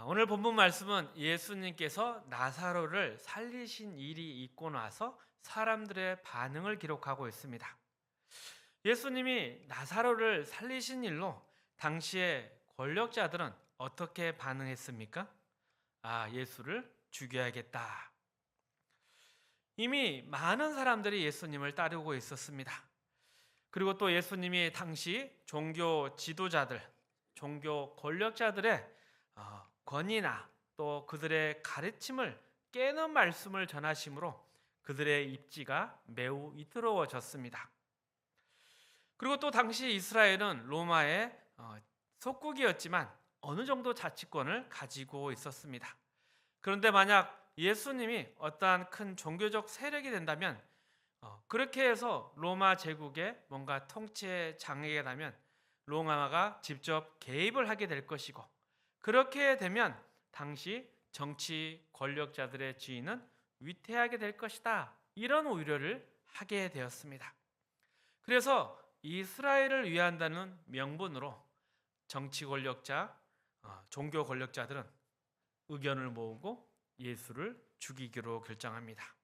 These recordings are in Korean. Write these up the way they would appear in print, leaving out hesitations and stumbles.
오늘 본문 말씀은 예수님께서 나사로를 살리신 일이 있고 나서 사람들의 반응을 기록하고 있습니다. 예수님이 나사로를 살리신 일로 당시의 권력자들은 어떻게 반응했습니까? 예수를 죽여야겠다. 이미 많은 사람들이 예수님을 따르고 있었습니다. 그리고 또 예수님이 당시 종교 지도자들, 종교 권력자들의 권위나 또 그들의 가르침을 깨는 말씀을 전하심으로 그들의 입지가 매우 이뜨로워졌습니다. 그리고 또 당시 이스라엘은 로마의 속국이었지만 어느 정도 자치권을 가지고 있었습니다. 그런데 만약 예수님이 어떠한 큰 종교적 세력이 된다면 그렇게 해서 로마 제국에 뭔가 통치의 장애가 나면 로마가 직접 개입을 하게 될 것이고, 그렇게 되면 당시 정치 권력자들의 지위는 위태하게 될 것이다, 이런 우려를 하게 되었습니다. 그래서 이스라엘을 위한다는 명분으로 정치 권력자, 종교 권력자들은 의견을 모으고 예수를 죽이기로 결정합니다.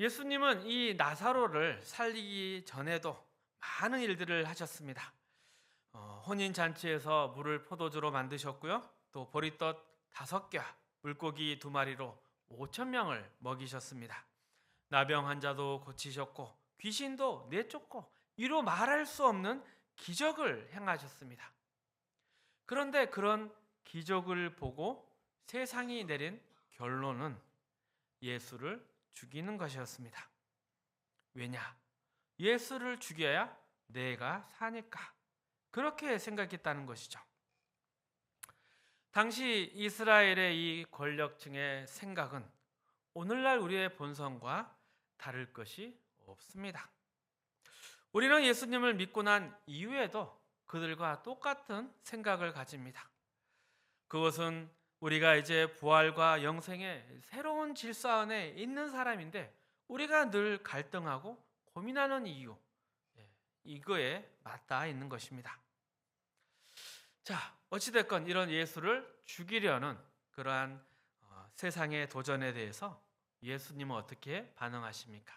예수님은 이 나사로를 살리기 전에도 많은 일들을 하셨습니다. 혼인잔치에서 물을 포도주로 만드셨고요. 또 보리떡 5개, 물고기 2마리로 5,000명을 먹이셨습니다. 나병 환자도 고치셨고 귀신도 내쫓고 이루 말할 수 없는 기적을 행하셨습니다. 그런데 그런 기적을 보고 세상이 내린 결론은 예수를 죽이는 것이었습니다. 왜냐? 예수를 죽여야 내가 사니까. 그렇게 생각했다는 것이죠. 당시 이스라엘의 이 권력층의 생각은 오늘날 우리의 본성과 다를 것이 없습니다. 우리는 예수님을 믿고 난 이후에도 그들과 똑같은 생각을 가집니다. 그것은 우리가 이제 부활과 영생의 새로운 질서 안에 있는 사람인데 우리가 늘 갈등하고 고민하는 이유, 이거에 맞닿아 있는 것입니다. 자, 어찌됐건 이런 예수를 죽이려는 그러한 세상의 도전에 대해서 예수님은 어떻게 반응하십니까?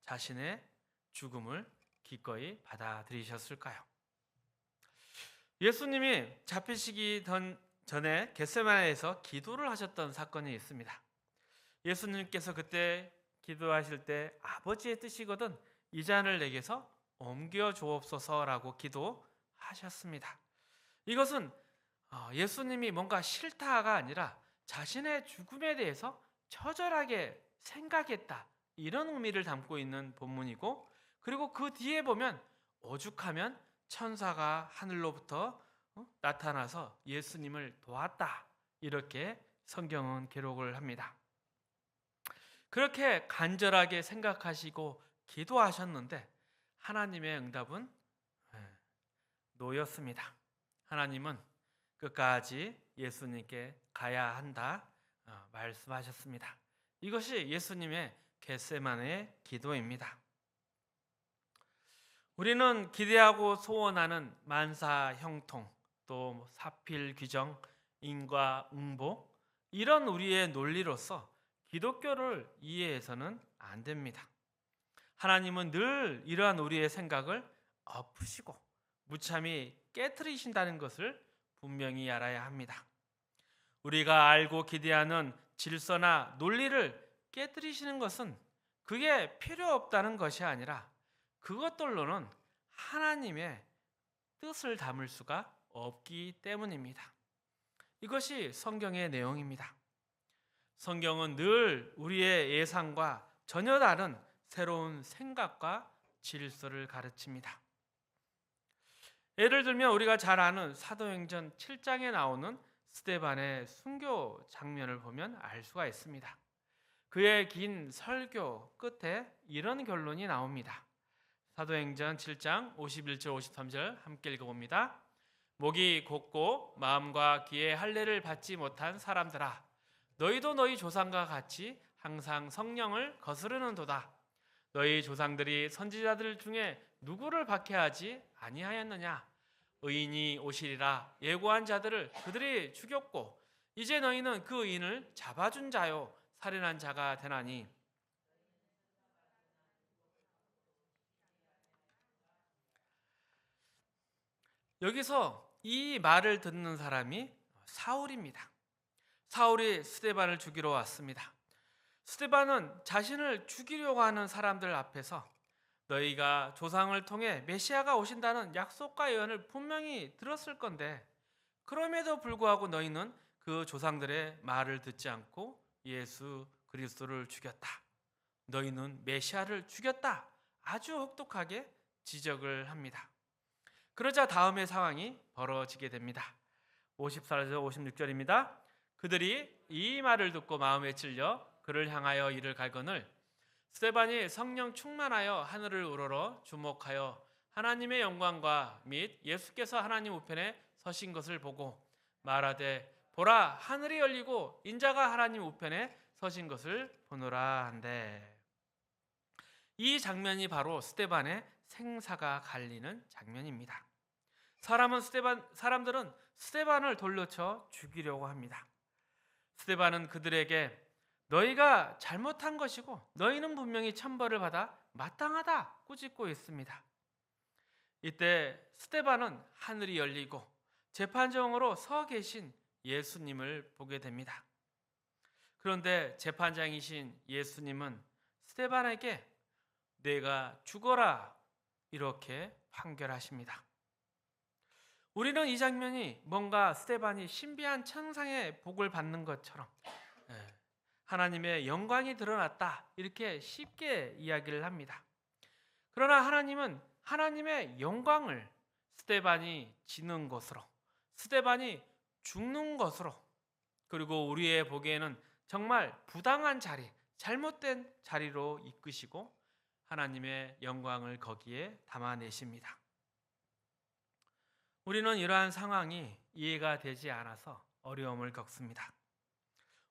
자신의 죽음을 기꺼이 받아들이셨을까요? 예수님이 잡히시기 전에 겟세마네에서 기도를 하셨던 사건이 있습니다. 예수님께서 그때 기도하실 때 아버지의 뜻이거든 이 잔을 내게서 옮겨 주옵소서라고 기도하셨습니다. 이것은 예수님이 뭔가 싫다가 아니라 자신의 죽음에 대해서 처절하게 생각했다, 이런 의미를 담고 있는 본문이고, 그리고 그 뒤에 보면 오죽하면 천사가 하늘로부터 나타나서 예수님을 도왔다, 이렇게 성경은 기록을 합니다. 그렇게 간절하게 생각하시고 기도하셨는데 하나님의 응답은 노였습니다. 하나님은 끝까지 예수님께 가야 한다 말씀하셨습니다. 이것이 예수님의 겟세마네의 기도입니다. 우리는 기대하고 소원하는 만사 형통, 또 사필 귀정, 인과 응보, 이런 우리의 논리로서 기독교를 이해해서는 안 됩니다. 하나님은 늘 이러한 우리의 생각을 엎으시고 무참히 깨트리신다는 것을 분명히 알아야 합니다. 우리가 알고 기대하는 질서나 논리를 깨트리시는 것은 그게 필요 없다는 것이 아니라 그것들로는 하나님의 뜻을 담을 수가 없기 때문입니다. 이것이 성경의 내용입니다. 성경은 늘 우리의 예상과 전혀 다른 새로운 생각과 질서를 가르칩니다. 예를 들면 우리가 잘 아는 사도행전 7장에 나오는 스데반의 순교 장면을 보면 알 수가 있습니다. 그의 긴 설교 끝에 이런 결론이 나옵니다. 사도행전 7장 51절 53절 함께 읽어봅니다. 목이 곧고 마음과 귀에 할례를 받지 못한 사람들아, 너희도 너희 조상과 같이 항상 성령을 거스르는도다. 너희 조상들이 선지자들 중에 누구를 박해하지 아니하였느냐? 의인이 오시리라 예고한 자들을 그들이 죽였고 이제 너희는 그 의인을 잡아준 자요 살인한 자가 되나니 여기서 이 말을 듣는 사람이 사울입니다. 사울이 스데반을 죽이러 왔습니다. 스데반은 자신을 죽이려고 하는 사람들 앞에서 너희가 조상을 통해 메시아가 오신다는 약속과 예언을 분명히 들었을 건데 그럼에도 불구하고 너희는 그 조상들의 말을 듣지 않고 예수 그리스도를 죽였다. 너희는 메시아를 죽였다. 아주 혹독하게 지적을 합니다. 그러자 다음의 상황이 벌어지게 됩니다. 54절에서 56절입니다. 그들이 이 말을 듣고 마음에 찔려 그를 향하여 이를 갈거늘 스데반이 성령 충만하여 하늘을 우러러 주목하여 하나님의 영광과 및 예수께서 하나님 우편에 서신 것을 보고 말하되 보라 하늘이 열리고 인자가 하나님 우편에 서신 것을 보노라 한대. 이 장면이 바로 스데반의 생사가 갈리는 장면입니다. 사람들은 스데반을 돌려쳐 죽이려고 합니다. 스데반은 그들에게 너희가 잘못한 것이고 너희는 분명히 천벌을 받아 마땅하다 꾸짖고 있습니다. 이때 스데반은 하늘이 열리고 재판정으로 서 계신 예수님을 보게 됩니다. 그런데 재판장이신 예수님은 스데반에게 내가 죽어라 이렇게 판결하십니다. 우리는 이 장면이 뭔가 스데반이 신비한 천상의 복을 받는 것처럼 하나님의 영광이 드러났다 이렇게 쉽게 이야기를 합니다. 그러나 하나님은 하나님의 영광을 스데반이 지는 것으로 스데반이 죽는 것으로 그리고 우리의 보기에는 정말 부당한 자리 잘못된 자리로 이끄시고 하나님의 영광을 거기에 담아내십니다. 우리는 이러한 상황이 이해가 되지 않아서 어려움을 겪습니다.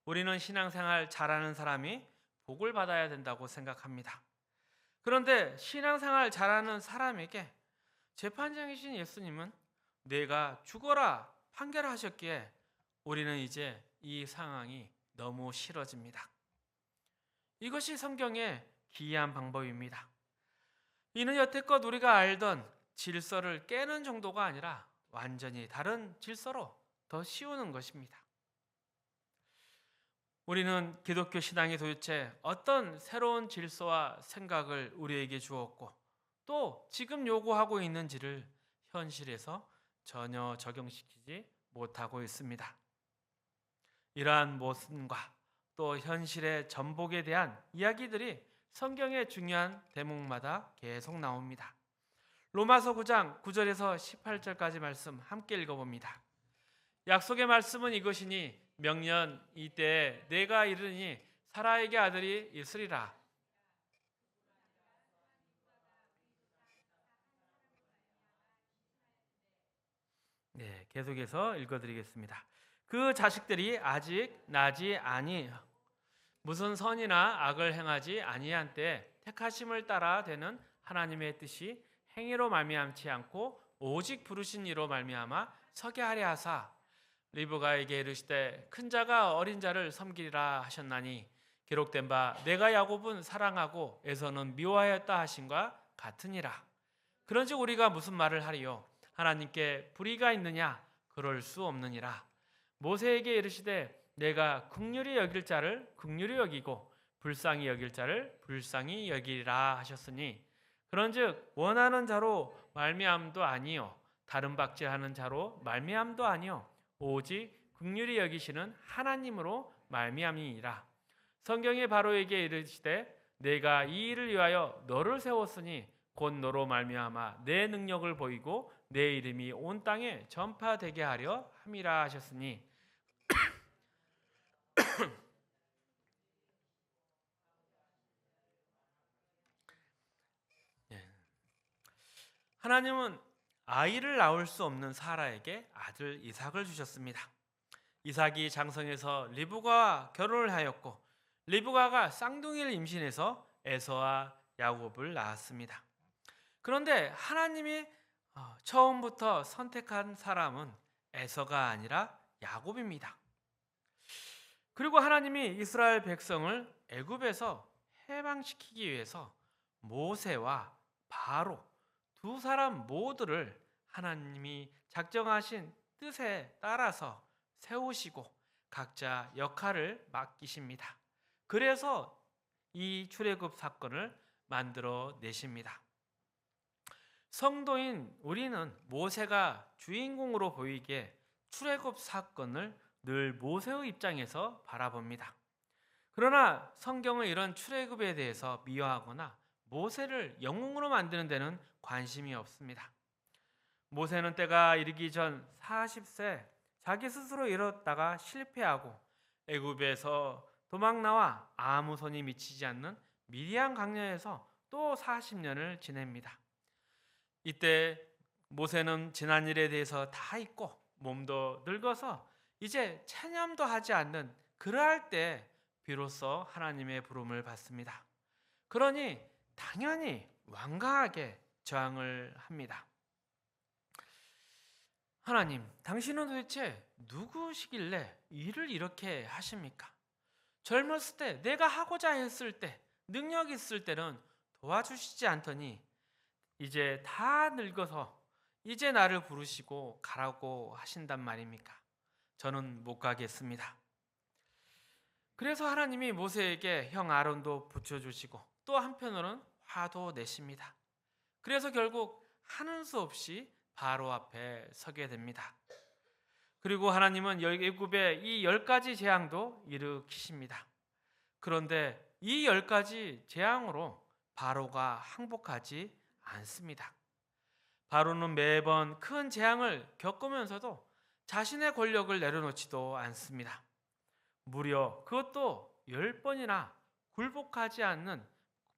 우리는 신앙생활 잘하는 사람이 복을 받아야 된다고 생각합니다. 그런데 신앙생활 잘하는 사람에게 재판장이신 예수님은 내가 죽어라 판결하셨기에 우리는 이제 이 상황이 너무 싫어집니다. 이것이 성경의 기이한 방법입니다. 이는 여태껏 우리가 알던 질서를 깨는 정도가 아니라 완전히 다른 질서로 더 씌우는 것입니다. 우리는 기독교 신앙이 도대체 어떤 새로운 질서와 생각을 우리에게 주었고 또 지금 요구하고 있는지를 현실에서 전혀 적용시키지 못하고 있습니다. 이러한 모순과 또 현실의 전복에 대한 이야기들이 성경의 중요한 대목마다 계속 나옵니다. 로마서 9장 9절에서 18절까지 말씀 함께 읽어봅니다. 약속의 말씀은 이것이니 명년 이때에 내가 이르니 사라에게 아들이 있으리라. 네, 계속해서 읽어드리겠습니다. 그 자식들이 아직 나지 아니 무슨 선이나 악을 행하지 아니한 때 택하심을 따라 되는 하나님의 뜻이 행위로 말미암지 않고 오직 부르신 이로 말미암아 서게 하려 하사 리브가에게 이르시되 큰 자가 어린 자를 섬기리라 하셨나니 기록된 바 내가 야곱은 사랑하고 에서는 미워하였다 하심과 같으니라. 그런즉 우리가 무슨 말을 하리요? 하나님께 불의가 있느냐? 그럴 수 없느니라. 모세에게 이르시되 내가 긍휼히 여길 자를 긍휼히 여기고 불쌍히 여길 자를 불쌍히 여기리라 하셨으니 그런즉 원하는 자로 말미암도 아니요 다른 박질하는 자로 말미암도 아니요 오직 긍휼히 여기시는 하나님으로 말미암이니라. 성경이 바로에게 이르시되 내가 이 일을 위하여 너를 세웠으니 곧 너로 말미암아 내 능력을 보이고 내 이름이 온 땅에 전파되게 하려 함이라 하셨으니 하나님은 아이를 낳을 수 없는 사라에게 아들 이삭을 주셨습니다. 이삭이 장성해서 리브가와 결혼을 하였고 리브가가 쌍둥이를 임신해서 에서와 야곱을 낳았습니다. 그런데 하나님이 처음부터 선택한 사람은 에서가 아니라 야곱입니다. 그리고 하나님이 이스라엘 백성을 애굽에서 해방시키기 위해서 모세와 바로 두 사람 모두를 하나님이 작정하신 뜻에 따라서 세우시고 각자 역할을 맡기십니다. 그래서 이 출애굽 사건을 만들어 내십니다. 성도인 우리는 모세가 주인공으로 보이기에 출애굽 사건을 늘 모세의 입장에서 바라봅니다. 그러나 성경은 이런 출애굽에 대해서 미화하거나 모세를 영웅으로 만드는 데는 관심이 없습니다. 모세는 때가 이르기 전 40세 자기 스스로 이뤘다가 실패하고 애굽에서 도망 나와 아무 손이 미치지 않는 미디안 광야에서 또 40년을 지냅니다. 이때 모세는 지난 일에 대해서 다 잊고 몸도 늙어서 이제 체념도 하지 않는 그러할 때 비로소 하나님의 부름을 받습니다. 그러니 당연히 완강하게 저항을 합니다. 하나님, 당신은 도대체 누구시길래 일을 이렇게 하십니까? 젊었을 때, 내가 하고자 했을 때, 능력 있을 때는 도와주시지 않더니 이제 다 늙어서 이제 나를 부르시고 가라고 하신단 말입니까? 저는 못 가겠습니다. 그래서 하나님이 모세에게 형 아론도 붙여주시고 또 한편으로는 화도 내십니다. 그래서 결국 하는 수 없이 바로 앞에 서게 됩니다. 그리고 하나님은 애굽의 이 10가지 재앙도 일으키십니다. 그런데 이 10가지 재앙으로 바로가 항복하지 않습니다. 바로는 매번 큰 재앙을 겪으면서도 자신의 권력을 내려놓지도 않습니다. 무려 그것도 10번이나 굴복하지 않는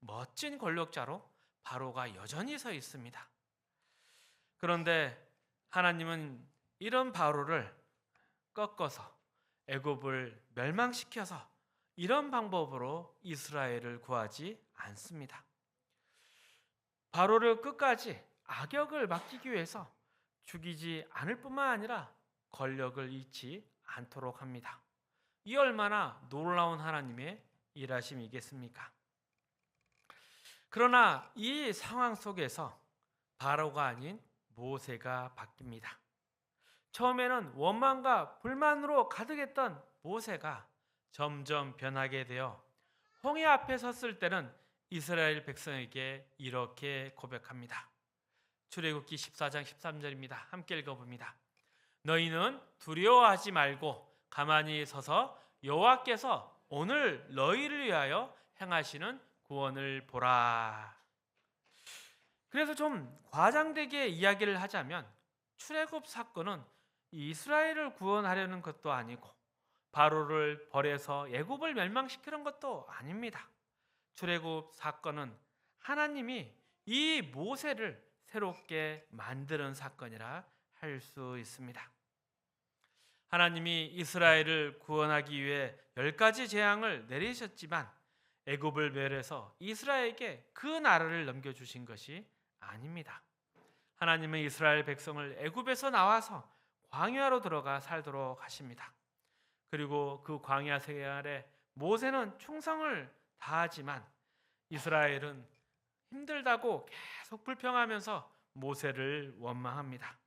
멋진 권력자로 바로가 여전히 서 있습니다. 그런데 하나님은 이런 바로를 꺾어서 애굽을 멸망시켜서 이런 방법으로 이스라엘을 구하지 않습니다. 바로를 끝까지 악역을 맡기기 위해서 죽이지 않을 뿐만 아니라 권력을 잃지 않도록 합니다. 이 얼마나 놀라운 하나님의 일하심이겠습니까? 그러나 이 상황 속에서 바로가 아닌 모세가 바뀝니다. 처음에는 원망과 불만으로 가득했던 모세가 점점 변하게 되어 홍해 앞에 섰을 때는 이스라엘 백성에게 이렇게 고백합니다. 출애굽기 14장 13절입니다. 함께 읽어봅니다. 너희는 두려워하지 말고 가만히 서서 여호와께서 오늘 너희를 위하여 행하시는 구원을 보라. 그래서 좀 과장되게 이야기를 하자면 출애굽 사건은 이스라엘을 구원하려는 것도 아니고 바로를 벌해서 애굽을 멸망시키는 것도 아닙니다. 출애굽 사건은 하나님이 이 모세를 새롭게 만드는 사건이라 할 수 있습니다. 하나님이 이스라엘을 구원하기 위해 10가지 재앙을 내리셨지만 애굽을 멸해서 이스라엘에게 그 나라를 넘겨주신 것이 아닙니다. 하나님은 이스라엘 백성을 애굽에서 나와서 광야로 들어가 살도록 하십니다. 그리고 그 광야 생활에 모세는 충성을 다하지만 이스라엘은 힘들다고 계속 불평하면서 모세를 원망합니다.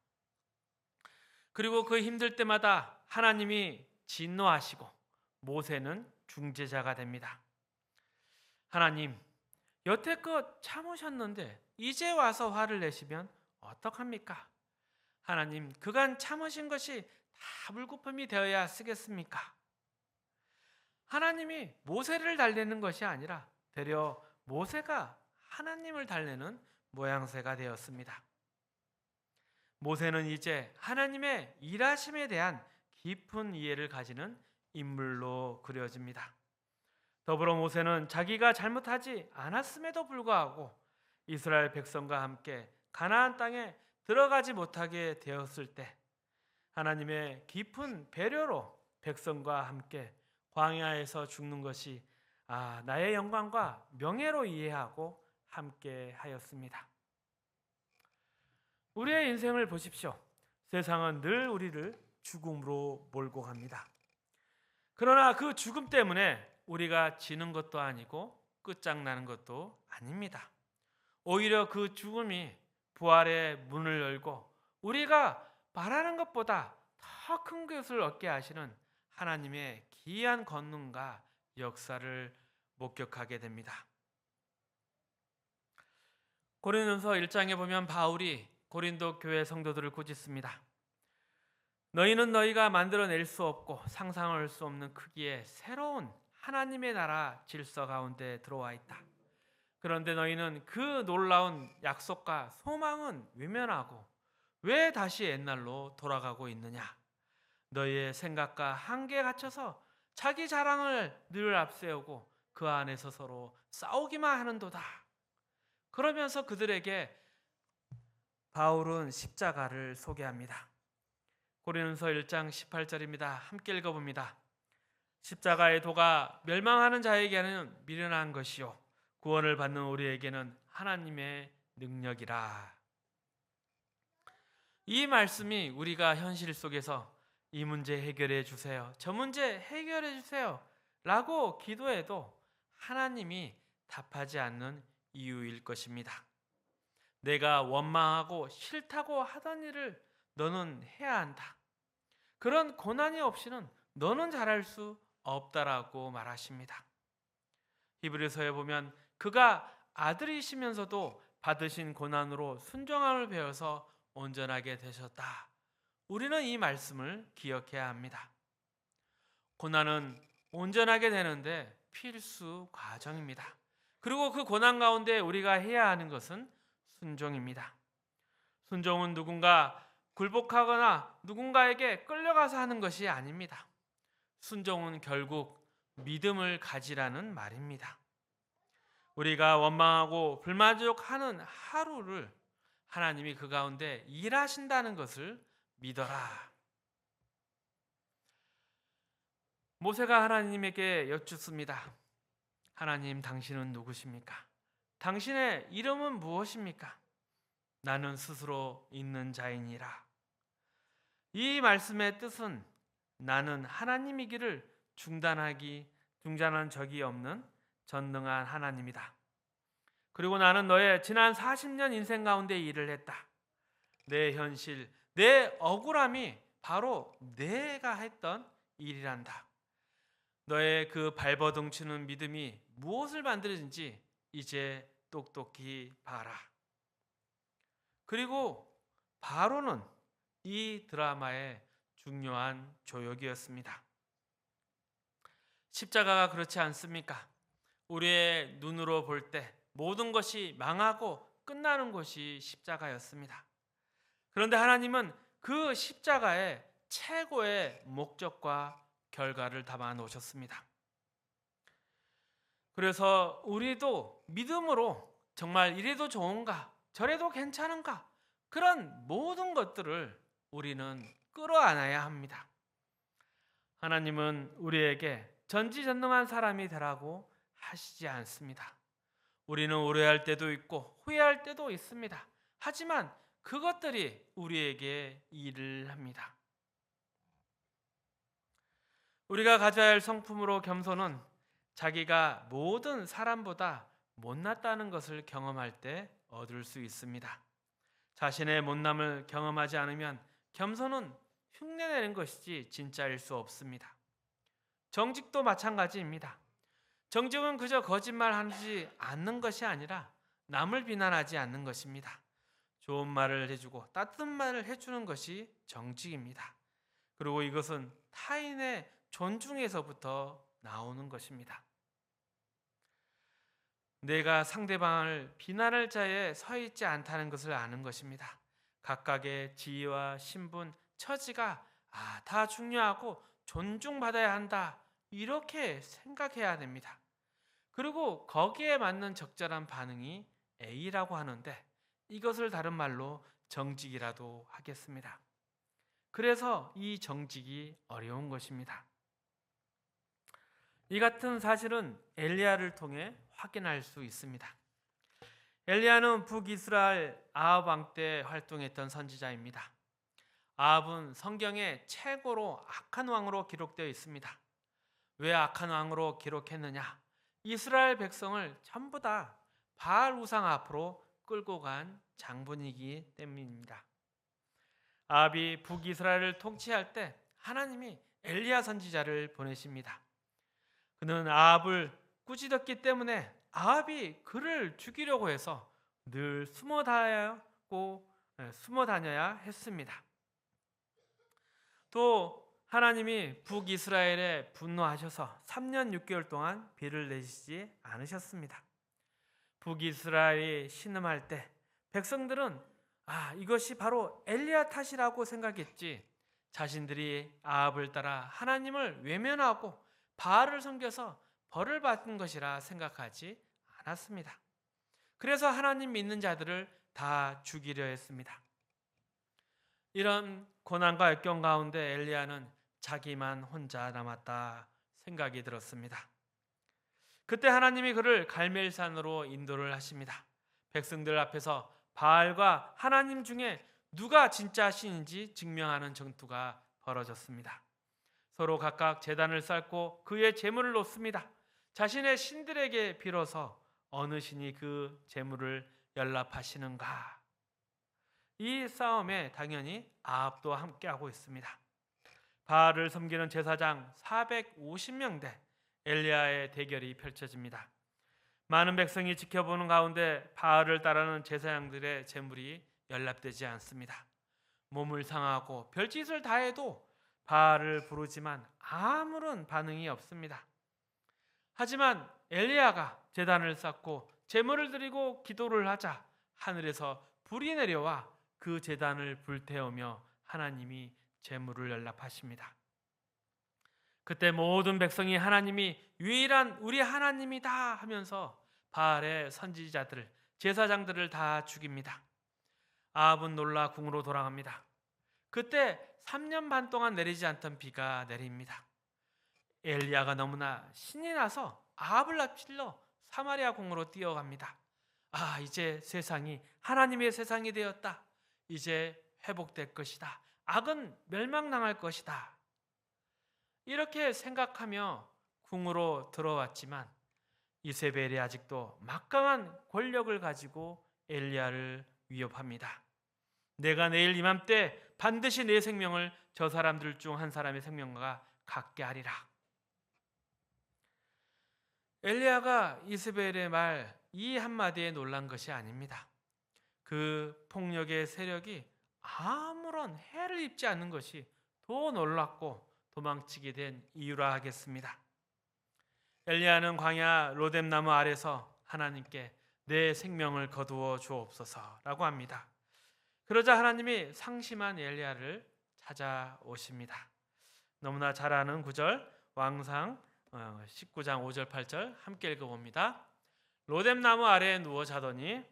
그리고 그 힘들 때마다 하나님이 진노하시고 모세는 중재자가 됩니다. 하나님, 여태껏 참으셨는데 이제 와서 화를 내시면 어떡합니까? 하나님, 그간 참으신 것이 다 물거품이 되어야 쓰겠습니까? 하나님이 모세를 달래는 것이 아니라 되려 모세가 하나님을 달래는 모양새가 되었습니다. 모세는 이제 하나님의 일하심에 대한 깊은 이해를 가지는 인물로 그려집니다. 더불어 모세는 자기가 잘못하지 않았음에도 불구하고 이스라엘 백성과 함께 가나안 땅에 들어가지 못하게 되었을 때 하나님의 깊은 배려로 백성과 함께 광야에서 죽는 것이 나의 영광과 명예로 이해하고 함께 하였습니다. 우리의 인생을 보십시오. 세상은 늘 우리를 죽음으로 몰고 갑니다. 그러나 그 죽음 때문에 우리가 지는 것도 아니고 끝장나는 것도 아닙니다. 오히려 그 죽음이 부활의 문을 열고 우리가 바라는 것보다 더 큰 것을 얻게 하시는 하나님의 기이한 권능과 역사를 목격하게 됩니다. 고린도서 1장에 보면 바울이 고린도 교회 성도들을 꾸짖습니다. 너희는 너희가 만들어낼 수 없고 상상할 수 없는 크기의 새로운 하나님의 나라 질서 가운데 들어와 있다. 그런데 너희는 그 놀라운 약속과 소망은 외면하고 왜 다시 옛날로 돌아가고 있느냐? 너희의 생각과 한계에 갇혀서 자기 자랑을 늘 앞세우고 그 안에서 서로 싸우기만 하는도다. 그러면서 그들에게 바울은 십자가를 소개합니다. 고린도서 1장 18절입니다. 함께 읽어봅니다. 십자가의 도가 멸망하는 자에게는 미련한 것이요 구원을 받는 우리에게는 하나님의 능력이라. 이 말씀이 우리가 현실 속에서 이 문제 해결해 주세요, 저 문제 해결해 주세요 라고 기도해도 하나님이 답하지 않는 이유일 것입니다. 내가 원망하고 싫다고 하던 일을 너는 해야 한다. 그런 고난이 없이는 너는 잘할 수 없다라고 말하십니다. 히브리서에 보면 그가 아들이시면서도 받으신 고난으로 순종함을 배워서 온전하게 되셨다. 우리는 이 말씀을 기억해야 합니다. 고난은 온전하게 되는데 필수 과정입니다. 그리고 그 고난 가운데 우리가 해야 하는 것은 순종입니다. 순종은 누군가 굴복하거나 누군가에게 끌려가서 하는 것이 아닙니다. 순종은 결국 믿음을 가지라는 말입니다. 우리가 원망하고 불만족하는 하루를 하나님이 그 가운데 일하신다는 것을 믿어라. 모세가 하나님에게 여쭙습니다. 하나님, 당신은 누구십니까? 당신의 이름은 무엇입니까? 나는 스스로 있는 자이니라. 이 말씀의 뜻은 나는 하나님이기를 중단한 적이 없는 전능한 하나님이다. 그리고 나는 너의 지난 40년 인생 가운데 일을 했다. 내 현실, 내 억울함이 바로 내가 했던 일이란다. 너의 그 발버둥치는 믿음이 무엇을 만들어진지 이제 똑똑히 봐라. 그리고 바로는 이 드라마의 중요한 조역이었습니다. 십자가가 그렇지 않습니까? 우리의 눈으로 볼 때 모든 것이 망하고 끝나는 것이 십자가였습니다. 그런데 하나님은 그 십자가에 최고의 목적과 결과를 담아 놓으셨습니다. 그래서 우리도 믿음으로 정말 이래도 좋은가, 저래도 괜찮은가, 그런 모든 것들을 우리는 끌어안아야 합니다. 하나님은 우리에게 전지전능한 사람이 되라고 하시지 않습니다. 우리는 오래할 때도 있고 후회할 때도 있습니다. 하지만 그것들이 우리에게 일을 합니다. 우리가 가져야 할 성품으로 겸손은 자기가 모든 사람보다 못났다는 것을 경험할 때 얻을 수 있습니다. 자신의 못남을 경험하지 않으면 겸손은 흉내내는 것이지 진짜일 수 없습니다. 정직도 마찬가지입니다. 정직은 그저 거짓말하지 않는 것이 아니라 남을 비난하지 않는 것입니다. 좋은 말을 해주고 따뜻한 말을 해주는 것이 정직입니다. 그리고 이것은 타인의 존중에서부터 나오는 것입니다. 내가 상대방을 비난할 자에 서 있지 않다는 것을 아는 것입니다. 각각의 지위와 신분, 처지가 다 중요하고 존중받아야 한다, 이렇게 생각해야 됩니다. 그리고 거기에 맞는 적절한 반응이 A라고 하는데 이것을 다른 말로 정직이라도 하겠습니다. 그래서 이 정직이 어려운 것입니다. 이 같은 사실은 엘리야를 통해 확인할 수 있습니다. 엘리야는 북이스라엘 아합 왕 때 활동했던 선지자입니다. 아합은 성경에 최고로 악한 왕으로 기록되어 있습니다. 왜 악한 왕으로 기록했느냐? 이스라엘 백성을 전부 다 바알 우상 앞으로 끌고 간 장본이기 때문입니다. 아합이 북이스라엘을 통치할 때 하나님이 엘리야 선지자를 보내십니다. 그는 아합을 꾸짖었기 때문에 아합이 그를 죽이려고 해서 늘 숨어 다녀야 했습니다. 또 하나님이 북이스라엘에 분노하셔서 3년 6개월 동안 비를 내리시지 않으셨습니다. 북이스라엘이 신음할 때 백성들은 이것이 바로 엘리야 탓이라고 생각했지, 자신들이 아합을 따라 하나님을 외면하고 바알을 섬겨서 벌을 받은 것이라 생각하지 않았습니다. 그래서 하나님 믿는 자들을 다 죽이려 했습니다. 이런 고난과 역경 가운데 엘리야는 자기만 혼자 남았다 생각이 들었습니다. 그때 하나님이 그를 갈멜산으로 인도를 하십니다. 백성들 앞에서 바알과 하나님 중에 누가 진짜 신인지 증명하는 전투가 벌어졌습니다. 서로 각각 제단을 쌓고 그의 제물을 놓습니다. 자신의 신들에게 빌어서 어느 신이 그 제물을 연락하시는가. 이 싸움에 당연히 아합도 함께하고 있습니다. 바알을 섬기는 제사장 450명대 엘리야의 대결이 펼쳐집니다. 많은 백성이 지켜보는 가운데 바알을 따르는 제사장들의 제물이 연락되지 않습니다. 몸을 상하고 별짓을 다해도 바알을 부르지만 아무런 반응이 없습니다. 하지만 엘리야가 제단을 쌓고 제물을 드리고 기도를 하자 하늘에서 불이 내려와 그 제단을 불태우며 하나님이 제물을 연락하십니다. 그때 모든 백성이 하나님이 유일한 우리 하나님이다 하면서 바알의 선지자들을, 제사장들을 다 죽입니다. 아합은 놀라 궁으로 돌아갑니다. 그때 3년 반 동안 내리지 않던 비가 내립니다. 엘리야가 너무나 신이 나서 아합을 앞질러 사마리아 궁으로 뛰어갑니다. 이제 세상이 하나님의 세상이 되었다. 이제 회복될 것이다. 악은 멸망당할 것이다. 이렇게 생각하며 궁으로 들어왔지만 이세벨이 아직도 막강한 권력을 가지고 엘리야를 위협합니다. 내가 내일 이맘때 반드시 내 생명을 저 사람들 중 한 사람의 생명과 같게 하리라. 엘리야가 이세벨의 말 이 한마디에 놀란 것이 아닙니다. 그 폭력의 세력이 아무런 해를 입지 않는 것이 더 놀랍고 도망치게 된 이유라 하겠습니다. 엘리야는 광야 로뎀나무 아래서 하나님께 내 생명을 거두어 주옵소서라고 합니다. 그러자 하나님이 상심한 엘리야를 찾아오십니다. 너무나 잘 아는 구절 왕상 19장 5절 8절 함께 읽어봅니다. 로뎀나무 아래에 누워 자더니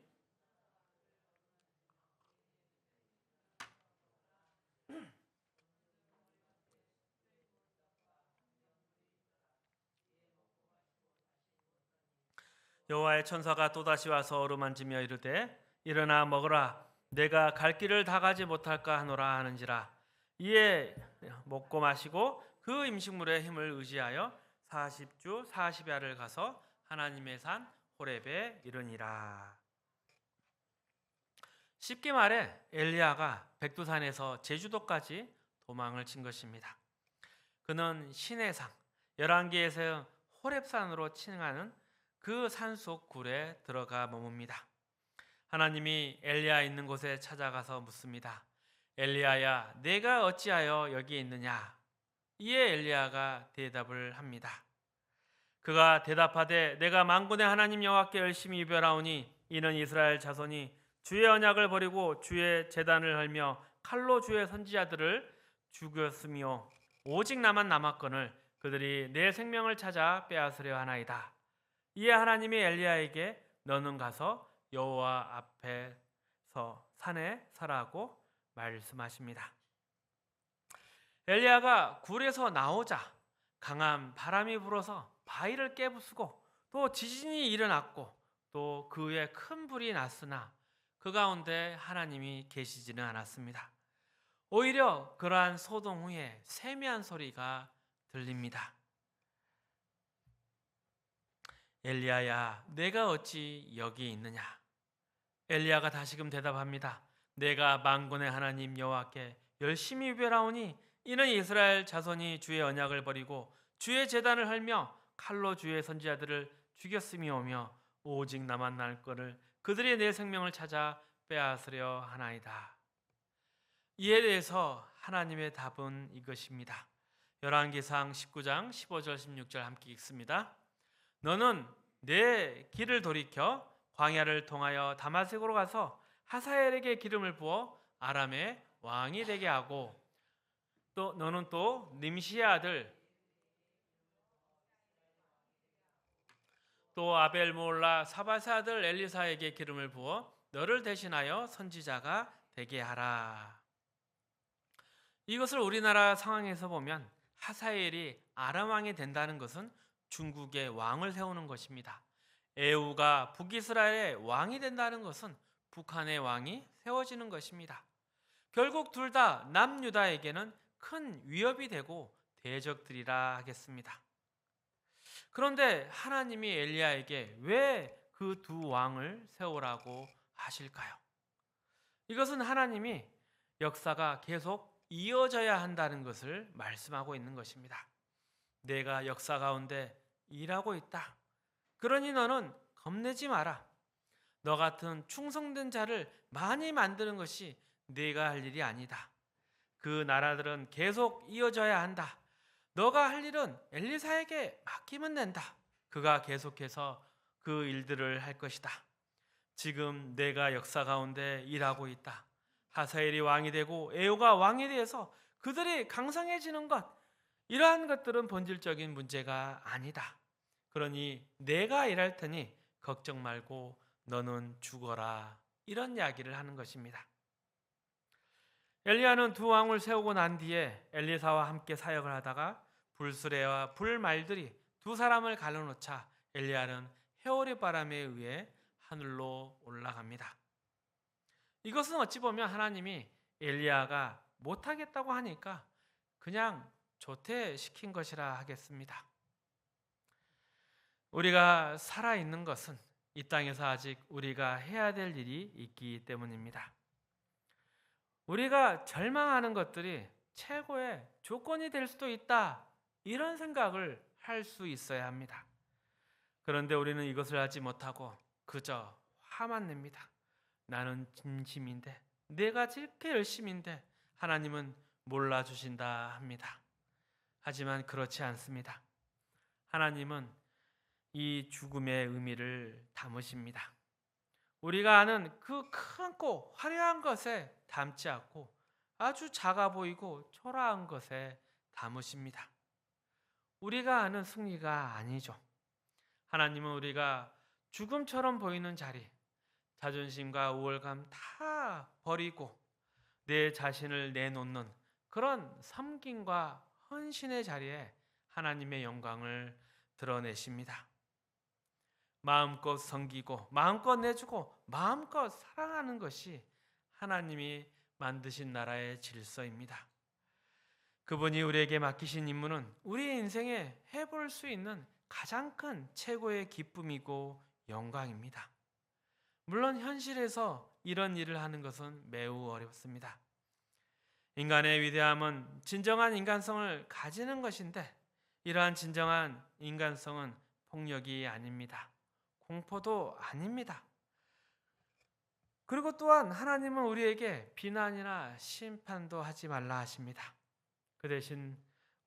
여호와의 천사가 또다시 와서 어루만지며 이르되 일어나 먹으라. 내가 갈 길을 다 가지 못할까 하노라 하는지라. 이에 먹고 마시고 그 음식물의 힘을 의지하여 40주 40야를 가서 하나님의 산 호렙에 이르니라. 쉽게 말해 엘리야가 백두산에서 제주도까지 도망을 친 것입니다. 그는 신의 산 열왕기에서 호렙산으로 칭하는 그 산속 굴에 들어가 머뭅니다. 하나님이 엘리야 있는 곳에 찾아가서 묻습니다. 엘리야야, 내가 어찌하여 여기에 있느냐? 이에 엘리야가 대답을 합니다. 그가 대답하되 내가 만군의 하나님 여호와께 열심히 유별하오니 이는 이스라엘 자손이 주의 언약을 버리고 주의 제단을 헐며 칼로 주의 선지자들을 죽였으며 오직 나만 남았거늘 그들이 내 생명을 찾아 빼앗으려 하나이다. 이에 하나님이 엘리야에게 너는 가서 여호와 앞에서 산에 서라고 말씀하십니다. 엘리야가 굴에서 나오자 강한 바람이 불어서 바위를 깨부수고 또 지진이 일어났고 또 그 위에 큰 불이 났으나 그 가운데 하나님이 계시지는 않았습니다. 오히려 그러한 소동 후에 세미한 소리가 들립니다. 엘리야야, 내가 어찌 여기 있느냐? 엘리야가 다시금 대답합니다. 내가 만군의 하나님 여호와께 열심히 유별하오니 이는 이스라엘 자손이 주의 언약을 버리고 주의 제단을 헐며 칼로 주의 선지자들을 죽였음이오며 오직 나만 날 거를 그들이 내 생명을 찾아 빼앗으려 하나이다. 이에 대해서 하나님의 답은 이것입니다. 열왕기상 19장 15절 16절 함께 읽습니다. 너는 내 길을 돌이켜 광야를 통하여 다마색으로 가서 하사엘에게 기름을 부어 아람의 왕이 되게 하고 또 너는 또 님시의 아들 또 아벨몰라 사바세 아들 엘리사에게 기름을 부어 너를 대신하여 선지자가 되게 하라. 이것을 우리나라 상황에서 보면 하사엘이 아람 왕이 된다는 것은 중국의 왕을 세우는 것입니다. 에후가 북이스라엘의 왕이 된다는 것은 북한의 왕이 세워지는 것입니다. 결국 둘 다 남유다에게는 큰 위협이 되고 대적들이라 하겠습니다. 그런데 하나님이 엘리야에게 왜 그 두 왕을 세우라고 하실까요? 이것은 하나님이 역사가 계속 이어져야 한다는 것을 말씀하고 있는 것입니다. 내가 역사 가운데 일하고 있다. 그러니 너는 겁내지 마라. 너 같은 충성된 자를 많이 만드는 것이 네가 할 일이 아니다. 그 나라들은 계속 이어져야 한다. 너가 할 일은 엘리사에게 맡기면 된다. 그가 계속해서 그 일들을 할 것이다. 지금 내가 역사 가운데 일하고 있다. 하사엘이 왕이 되고 에후가 왕이 되어서 그들이 강성해지는 것, 이러한 것들은 본질적인 문제가 아니다. 그러니 내가 일할 테니 걱정 말고 너는 죽어라. 이런 이야기를 하는 것입니다. 엘리야는 두 왕을 세우고 난 뒤에 엘리사와 함께 사역을 하다가 불수레와 불말들이 두 사람을 갈라놓자 엘리야는 해오리 바람에 의해 하늘로 올라갑니다. 이것은 어찌 보면 하나님이 엘리야가 못하겠다고 하니까 그냥 조퇴시킨 것이라 하겠습니다. 우리가 살아있는 것은 이 땅에서 아직 우리가 해야 될 일이 있기 때문입니다. 우리가 절망하는 것들이 최고의 조건이 될 수도 있다. 이런 생각을 할 수 있어야 합니다. 그런데 우리는 이것을 하지 못하고 그저 화만 냅니다. 나는 진심인데, 내가 저렇게 열심인데 하나님은 몰라주신다 합니다. 하지만 그렇지 않습니다. 하나님은 이 죽음의 의미를 담으십니다. 우리가 아는 그 크고 화려한 것에 담지 않고 아주 작아 보이고 초라한 것에 담으십니다. 우리가 아는 승리가 아니죠. 하나님은 우리가 죽음처럼 보이는 자리, 자존심과 우월감 다 버리고 내 자신을 내놓는 그런 섬김과 헌신의 자리에 하나님의 영광을 드러내십니다. 마음껏 섬기고 마음껏 내주고 마음껏 사랑하는 것이 하나님이 만드신 나라의 질서입니다. 그분이 우리에게 맡기신 임무는 우리 인생에 해볼 수 있는 가장 큰 최고의 기쁨이고 영광입니다. 물론 현실에서 이런 일을 하는 것은 매우 어렵습니다. 인간의 위대함은 진정한 인간성을 가지는 것인데 이러한 진정한 인간성은 폭력이 아닙니다. 공포도 아닙니다. 그리고 또한 하나님은 우리에게 비난이나 심판도 하지 말라 하십니다. 그 대신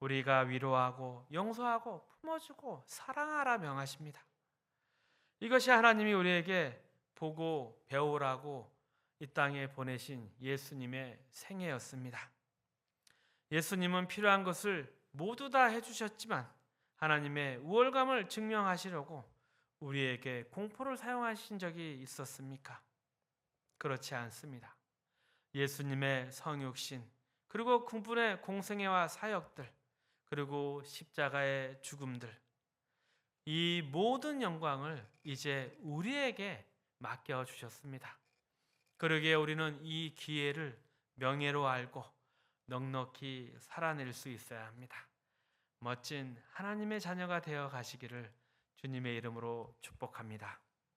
우리가 위로하고 용서하고 품어주고 사랑하라 명하십니다. 이것이 하나님이 우리에게 보고 배우라고 이 땅에 보내신 예수님의 생애였습니다. 예수님은 필요한 것을 모두 다 해주셨지만 하나님의 우월감을 증명하시려고 우리에게 공포를 사용하신 적이 있었습니까? 그렇지 않습니다. 예수님의 성육신, 그리고 그분의 공생애와 사역들, 그리고 십자가의 죽음들, 이 모든 영광을 이제 우리에게 맡겨 주셨습니다. 그러기에 우리는 이 기회를 명예로 알고 넉넉히 살아낼 수 있어야 합니다. 멋진 하나님의 자녀가 되어 가시기를 주님의 이름으로 축복합니다.